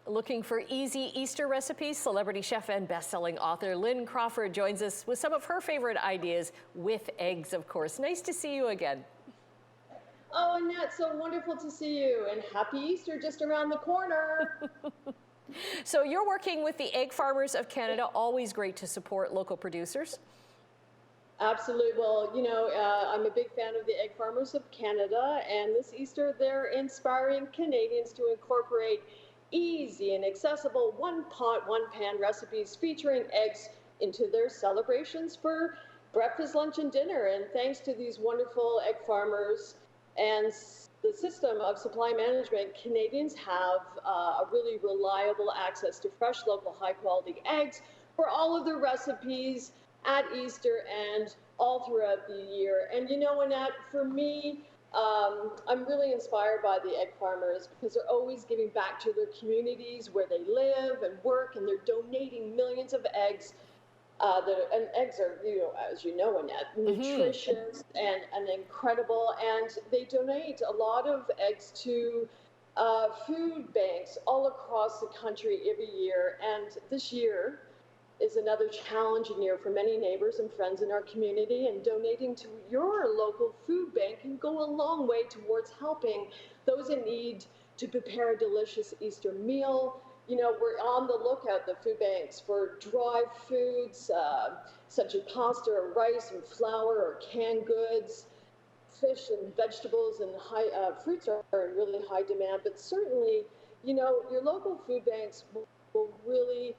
Looking for easy Easter recipes? Celebrity chef and best-selling author Lynn Crawford joins us with some of her favorite ideas with eggs, of course. Nice to see you again. Oh, Annette, so wonderful to see you, and happy Easter just around the corner. So you're working with the Egg Farmers of Canada. Always great to support local producers. Absolutely. Well, you know, I'm a big fan of the Egg Farmers of Canada, and this Easter they're inspiring Canadians to incorporate easy and accessible one-pot, one-pan recipes featuring eggs into their celebrations for breakfast, lunch, and dinner. And thanks to these wonderful egg farmers and the system of supply management, Canadians have a really reliable access to fresh, local, high-quality eggs for all of their recipes at Easter and all throughout the year. And you know, Annette, for me, I'm really inspired by the egg farmers because they're always giving back to their communities where they live and work, and they're donating millions of eggs. And eggs are, you know, as you know, Annette, nutritious and incredible. And they donate a lot of eggs to food banks all across the country every year. And this year is another challenging year for many neighbors and friends in our community, and donating to your local food bank can go a long way towards helping those in need to prepare a delicious Easter meal. You know, we're on the lookout, the food banks, for dry foods such as pasta or rice and flour or canned goods. Fish and vegetables and fruits are in really high demand, but certainly, you know, your local food banks will really,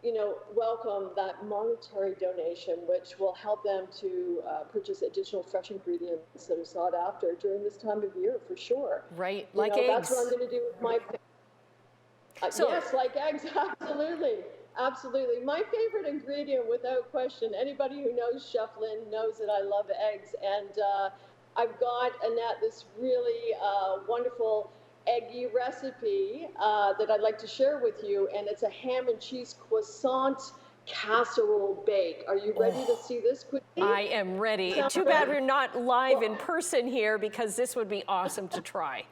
you know, welcome that monetary donation, which will help them to purchase additional fresh ingredients that are sought after during this time of year, for sure. Right, you like know, eggs. That's what I'm going to do with my yes, like eggs, absolutely. Absolutely. My favorite ingredient, without question, anybody who knows Chef Lynn knows that I love eggs. And I've got, Annette, this really wonderful eggy recipe that I'd like to share with you, and it's a ham and cheese croissant casserole bake. Are you ready to see this quickly? I am ready. Too bad we're not live in person here, because this would be awesome to try.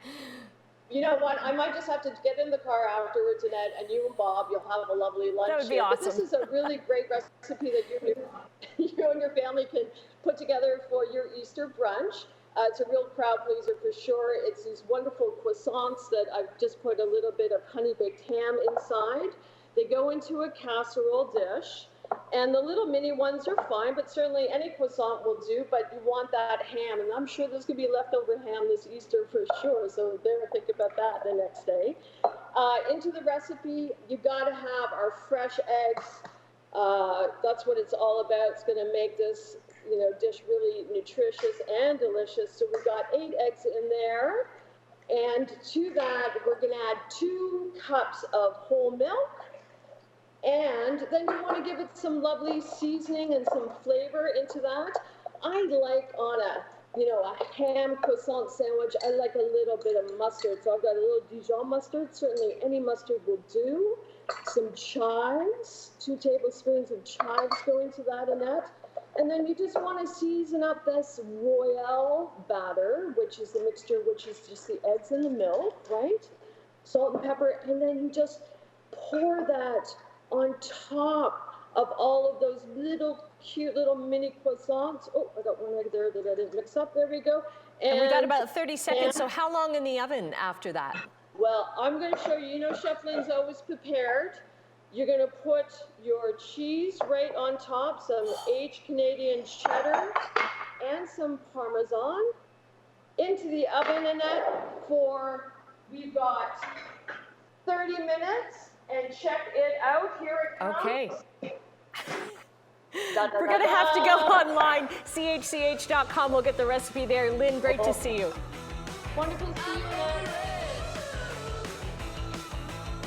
You know what? I might just have to get in the car afterwards, Annette, and you and Bob, you'll have a lovely lunch. That would be here. awesome. But this is a really great recipe that you and your family can put together for your Easter brunch. It's a real crowd pleaser for sure. It's these wonderful croissants that I've just put a little bit of honey baked ham inside. They go into a casserole dish, and the little mini ones are fine, but certainly any croissant will do, but you want that ham, and I'm sure there's going to be leftover ham this Easter for sure, so there, think about that the next day. Into the recipe, you've got to have our fresh eggs. That's what it's all about. It's going to make this, you know, dish really nutritious and delicious. So we've got 8 eggs in there, and to that we're going to add 2 cups of whole milk, and then you want to give it some lovely seasoning and some flavor into that. I like on a ham croissant sandwich, I like a little bit of mustard. So I've got a little Dijon mustard. Certainly any mustard will do. Some chives, 2 tablespoons of chives go into that, Annette. And then you just want to season up this royale batter, which is the mixture, which is just the eggs and the milk, right? Salt and pepper, and then you just pour that on top of all of those little cute little mini croissants. Oh, I got one egg there that I didn't mix up. There we go. And we got about 30 seconds, so how long in the oven after that? Well, I'm going to show you. You know, Chef Lynn's always prepared. You're going to put your cheese right on top, some aged Canadian cheddar, and some Parmesan into the oven, Annette, for, we've got 30 minutes, and check it out. Here it comes. Okay. We're going to have to go online, chch.com. We'll get the recipe there. Lynn, great to see you. Wonderful to see you, Lynn.